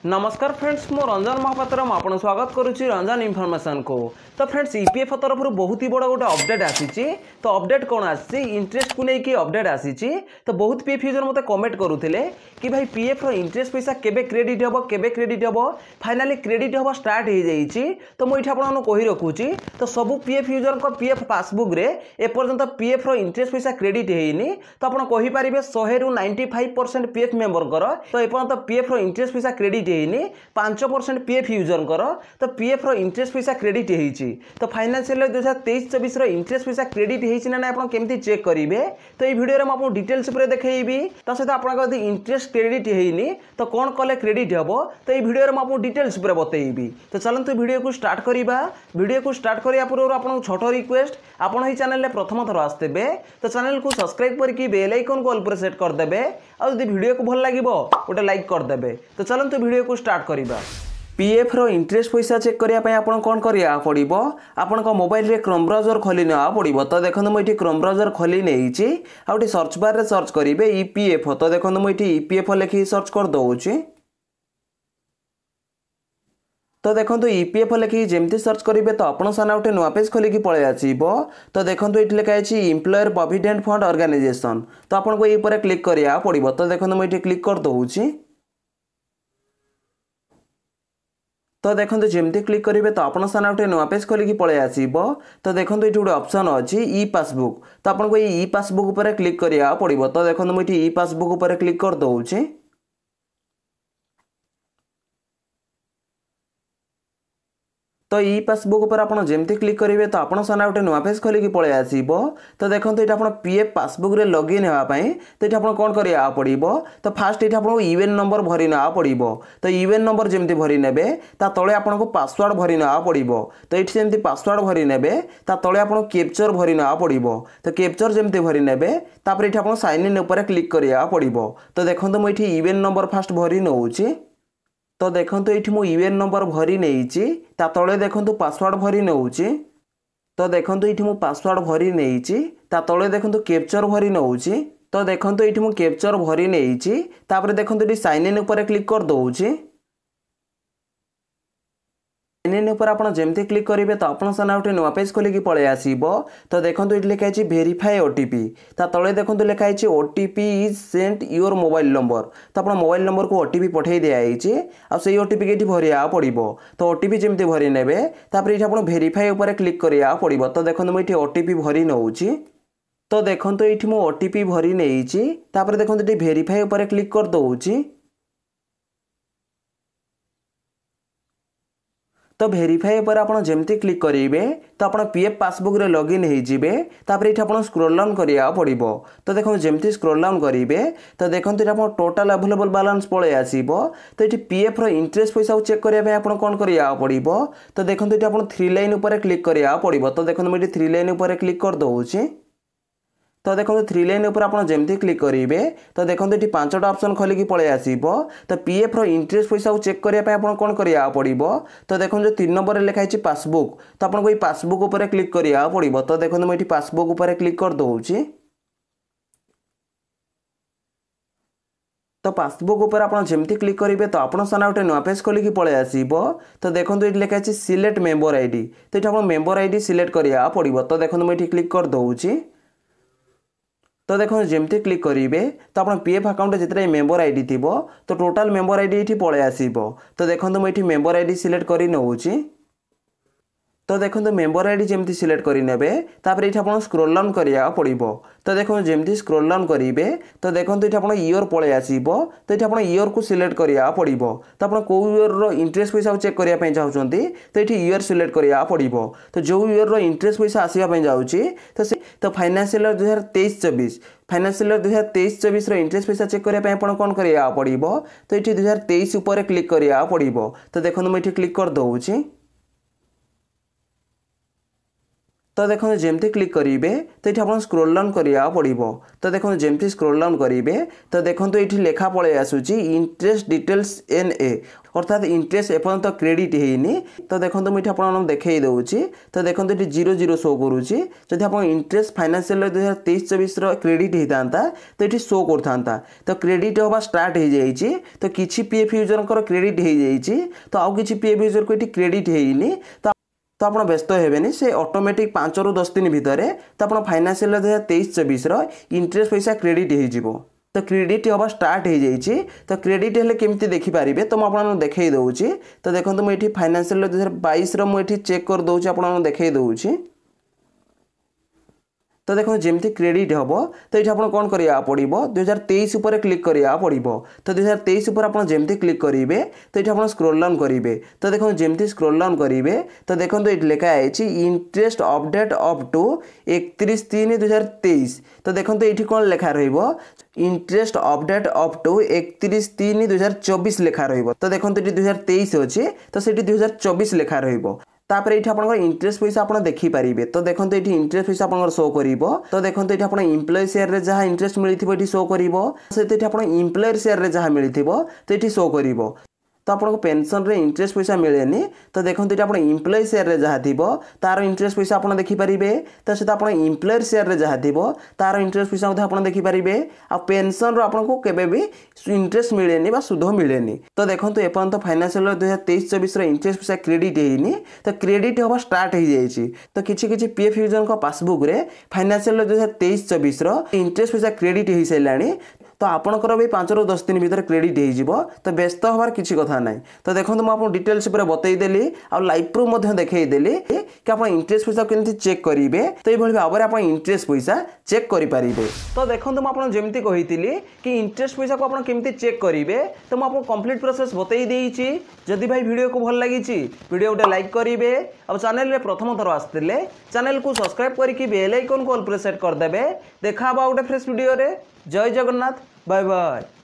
नमस्कार फ्रेंड्स मो रंजन महापात्र आपन स्वागत करुच्ची रंजन इनफॉरमेशन को। तो फ्रेंड्स ईपीएफ तरफ बहुत ही बड़ा गोटे अपडेट आसी। तो अपडेट कौन आसी इंटरेस्ट को लेकिन अपडेट आसी। तो बहुत पीएफ यूजर मत कमेंट करुले कि भाई पीएफ इंटरेस्ट पैसा केबे क्रेडिट हम केबे क्रेडिट हम फाइनाली क्रेडिट हम स्टार्ट हो जाइए। तो मुझे आपको कही रखुची तो सब पीएफ यूजर को पीएफ पासबुक रे एपर्यंत पीएफ इंटरेस्ट पैसा क्रेडिट होनी। तो आप कहींपारे 100 रु 95% पीएफ मेंबर तो एपर्यंत पीएफ इंटरेस्ट पैसा क्रेडिट 5% पीएफ यूजर तो पीएफ इंटरेस्ट पैसा क्रेडिट होती। तो फाइनेंशियल 2023-24 इंटरेस्ट पैसा क्रेडिट होना ना आप केमती चेक करेंगे। तो ये वीडियो में आपको डिटेल्स देखी तो सहित आप इंटरेस्ट क्रेडिट होनी तो कौन कले क्रेडिट हम तो ये वीडियो में आपको डिटेल्स बतेबी। तो चलते वीडियो को स्टार्ट करवा। वीडियो को स्टार्ट करने पूर्व आपको छोट रिक्वेस्ट आपड़ ये चैनल प्रथम थर आसते तो चैनल को सब्सक्राइब करके बेल आइकन को ऑल पर सेट करदे और जब वीडियो को भल लगे गोटे लाइक करदे। तो चलते वीडियो को स्टार्ट करवा। पीएफ रो इंटरेस्ट पैसा चेक करने आपन कौन करिया पड़िबो आपन को मोबाइल रे क्रोम ब्राउजर खोली ना पड़िबो। तो देखो मुझे क्रोम ब्राउजर खोली नहीं आउट सर्च बार रे सर्च करेंगे ईपीएफ। तो देखो मुझे ईपीएफ लिखी सर्च कर दउची। तो देखो ईपीएफ लिखी जमती सर्च करेंगे तो आपन सामने गोटे नुआ पेज खोलिकी पलि आसो। तो देखो ये लिखाई एम्प्लॉयर प्रोविडेंट फंड ऑर्गेनाइजेशन। तो आपको ये क्लिक करिया पड़िबो। तो देखो मुझे क्लिक कर दउची। तो देखो जमती क्लिक करेंगे तो आपन सामने गोटे नुआ पेज खोलिकी पलि आसो। तो देखो ये गोटे ऑप्शन अच्छी ई पासबुक। तो आपको ये ई पासबुक पर क्लिक करिया पड़िबो। तो देखो मुझे ई पासबुक पर क्लिक कर दउची। तो ई पासबुक पर आप जमती क्लिक करेंगे तो आपन सामने गोटे नुआ पेज खोलिकी पलि आसो। तो देखो ये आप पीएफ पासबुक रे लॉगिन होगापाई तो ये आप कौन करा पड़ो तो फास्ट ये आपको यूएन नंबर भरी ना पड़ो। तो यूएन नंबर जमती भरी ने तले आपको पासवर्ड भरी ना पड़ो। तो ये जमी पासवर्ड भरी ने तले आपको कैप्चर भरी ना पड़ो। तो कैप्चर जमती भरी ने ये आप साइन इन उपर क्लिक करा पड़ो। तो देखो मुझे यूएन नंबर फास्ट भरी नौची। तो देखो ये मु यूएन नंबर भरी नहीं तले देखो पासवर्ड भरी नौची। तो देखो ये मु पासवर्ड भरी नहीं तले देखो कैप्चर भरी नौची। तो देखो ये मु कैप्चर भरी नहीं देखो ये साइन इन उपर क्लिक कर दउची। साइन इन उपर आप जमती क्लिक करेंगे तो आपन सामने गोटे नुआ पेज खोलिकी पलि आसो। तो देखो ये लिखाई वेरीफाई ओटीपी। ता तले देखो लिखाई OTP is sent your mobile number. तो आप मोबाइल नंबर को ओटीपी पठे दिखाई आई ओटीपी के भरिया पड़ो। तो ओटीपी जमती भरी ने ये आप वेरीफाई उपर क्लिक करा पड़ो। तो देखो मुझे ओटीपी भरी नौची। तो देखो ये मु ओटीपी भरी नहीं देखो ये वेरीफाई उपर क्लिक कर दउची। तो वेरीफाई पर आप जमती क्लिक करेंगे तो आप पीएफ पासबुक रे लॉगिन होइजिबे। तापर ये आप स्क्रॉल डाउन करिया पड़िबो। तो देखो जमती स्क्रॉल डाउन करेंगे तो देखो ये आप टोटल अवेलेबल बैलेंस पलि आसो। तो ये पीएफ रो इंटरेस्ट पैसा चेक करने आप कौन करिया पड़िबो। तो देखो ये आप 3 लाइन उपर क्लिक करिया पड़िबो। तो देखो मुझे 3 लाइन उपर क्लिक कर दउची। तो देखो 3 लाइन उपर आप जमती क्लिक करेंगे तो देखो ये 5टा ऑप्शन खोलिकी पलि आसो। तो पीएफ रो इंटरेस्ट पैसा चेक करने आप कौन करिया पड़िबो। तो देखो जो 3 नंबर लिखाई पासबुक। तो आपको ये पासबुक उपर क्लिक करिया पड़िबो। तो देखो मुझे पासबुक उपर क्लिक कर दउची। तो पासबुक उपर आप जमती क्लिक करेंगे तो आपन सामने गोटे नुआ पेज खोलिकी पलि आसो। तो देखो ये लिखाई सिलेक्ट मेंबर आईडी। तो ये आप मेंबर आईडी सिलेक्ट करिया पड़िबो। तो देखो मुझे क्लिक कर दउची। तो देखो जमती क्लिक करेंगे तो आप पीएफ अकाउंट जितने मेंबर आईडी थी तो टोटाल मेंबर आईडी ये पलि आसो। तो देखो मुझे मेंबर आईडी सिलेक्ट कर नौची। तो देखो मेंबर आईडी जमती सिलेक्ट करने तापर ये आप स्क्रॉल डाउन करिया पड़ो। तो देखो जमती स्क्रॉल डाउन करेंगे तो देखो ये आप ईयर पलि आसो। तो ये आप ईयर को सिलेक्ट करिया पड़ो। तो आप कौ ईयर रो इंटरेस्ट पैसा चेक करने चाहते तो ये ईयर सिलेक्ट करिया पड़ो। तो जो ईयर रो इंटरेस्ट पैसा आसवाई जाऊँगी तो फाइनेंशियल 2023-24 फाइनेंशियल 2023-24 इंटरेस्ट पैसा चेक करने कौन करिया पड़ो। तो ये 2023 उपर क्लिक करिया पड़ो। तो देखो मुझे क्लिक कर दउची। तो देखो जमती क्लिक करेंगे तो ये आप स्क्रोल डाउन करा पड़ो। तो देखो जमती स्क्रोल डाउन करेंगे तो देखो ये लेखा पड़े आसूची इंटरेस्ट डिटेल्स एन ए अर्थात इंटरेस्ट एपर्यंत क्रेडिट होनी। तो देखो मुझे आपको देखई दूसरी। तो देखो ये 00 शो करुच्ची जब आप इंटरेस्ट फाइनेंशियल 2023-24 क्रेडिट होता तो ये शो करता। तो क्रेडिट हवा स्टार्ट हो जाए तो किसी पीएफ यूजर क्रेडिट हो जाए तो आउ कि पीएफ यूजर को ये क्रेडिट होनी। तो आप व्यस्त हेबेनि से ऑटोमेटिक 5 ରୁ 10 दिन भितर तो आप फाइनेंशियल 2023-24 इंटरेस्ट पैसा क्रेडिट हो। तो क्रेडिट हवा स्टार्ट हो जाए। तो क्रेडिट हेल्ले केमती देखिपारे तो मुझे देखई दूसरी। तो देखो मुझे फाइनेंशियल 2022 मुझे चेक कर दूसरी आपको देखई दूसरी। तो देखो जमती क्रेडिट हम तो ये आपको कौन करा पड़ो 2023 उपर क्लिक करा पड़ो। तो 2023 उपर आप जमती क्लिक करेंगे तो ये आप स्क्रोल डाउन करेंगे। तो देखो जमती स्क्रोल डाउन करेंगे तो देखो ये लिखा है इंटरेस्ट अपडेट अप टू 31/3/2023। तो देखो ये कौन लेखा इंटरेस्ट अपडेट अप टू 31/3/2024 लेखा रही। तो देखो ये 2023 अच्छे तो ये 2024 लेखा रही। तापर ये आप इंटरेस्ट पैसा आप देखिपारे। तो देखो ये इंटरेस्ट पैसा आप शो कर। तो देखो ये आप एम्प्लॉय शेयर रे जहाँ इंटरेस्ट मिली ये शो कर आप एम्प्लॉयर शेयर रे जहाँ मिली तो ये शो कर। तो आपको पेंशन रे इंटरेस्ट पैसा मिलेनी। तो देखो ये आप एम्प्लॉय शेयर रे जहाँ थी तार इंटरेस्ट पैसा आप देखिपारे। तो सीधा आप एम्प्लॉयर शेयर रे जहाँ थी तार इंटरेस्ट पैसा आप देखिपारे। आ पेंशन आपको केबे भी इंटरेस्ट मिलेनी बा सुध मिलेनी। तो देखो एपर्यंत फाइनेंशियल 2023-24 इंटरेस्ट पैसा क्रेडिट होनी। तो क्रेडिट हवा स्टार्ट हो जाए। तो किसी पीएफ यूजर पासबुक रे फाइनेंशियल 2023-24 इंटरेस्ट पैसा क्रेडिट हो सारे। तो आपणकर भी 5 ରୁ 10 दिन भीतर क्रेडिट हो। तो व्यस्त हबार किसी कथा ना। तो देखो मुझे डिटेल्स बतईदेली आ लाइव प्रूफ देखईदेली कि आप इंटरेस्ट पैसा केमती चेक करेंगे। तो ये भाव में आप इंटरेस्ट पैसा चेक करेंगे। तो देखो मुझे जमती कही कि इंटरेस्ट पैसा को आप केमती चेक करेंगे। तो मुझे कंप्लीट प्रोसेस बतई देइछि। जदि भाई वीडियो को भल लगी वीडियो गोटे लाइक करेंगे और चैनल में प्रथम थर आसते चैनल को सब्सक्राइब करके बेल आइकन को ऑल प्रेस सेट करदे। देखा गोटे फ्रेश वीडियो रे। जय जगन्नाथ। Bye bye.